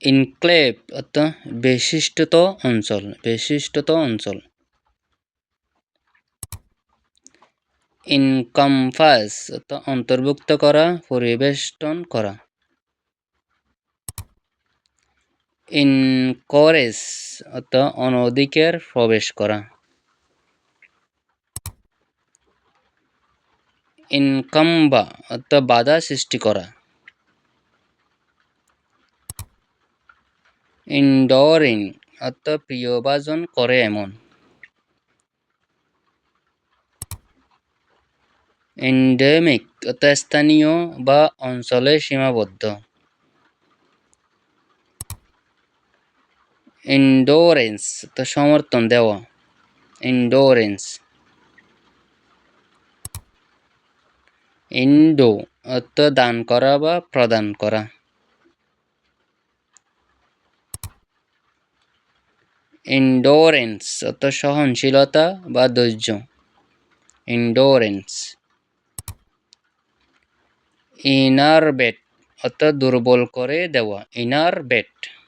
ইনক্লেভ অর্থ বেষ্টিত অঞ্চল। ইনকম্পাস অর্থ অন্তর্ভুক্ত করা, পরিবেষ্টন করা। ইনকোরেজ অর্থ অনধিকার প্রবেশ করা। ইনকাম্বা অর্থ বাধা সৃষ্টি করা। ইনডোরিং অর্থ প্রিয়ভাজন করে এমন। এন্ডেমিক অর্থ স্থানীয় বা অঞ্চলে সীমাবদ্ধ। এন্ডোরেন্স অর্থ সমর্থন দেওয়া। এন্ডোরেন্স। ইন্ডো অর্থ দান করা বা প্রদান করা। এন্ডোরেন্স অর্থ সহনশীলতা বা ধৈর্য। এন্ডোরেন্স। ইনারবেট অর্থ দুর্বল করে দেওয়া। ইনারবেট।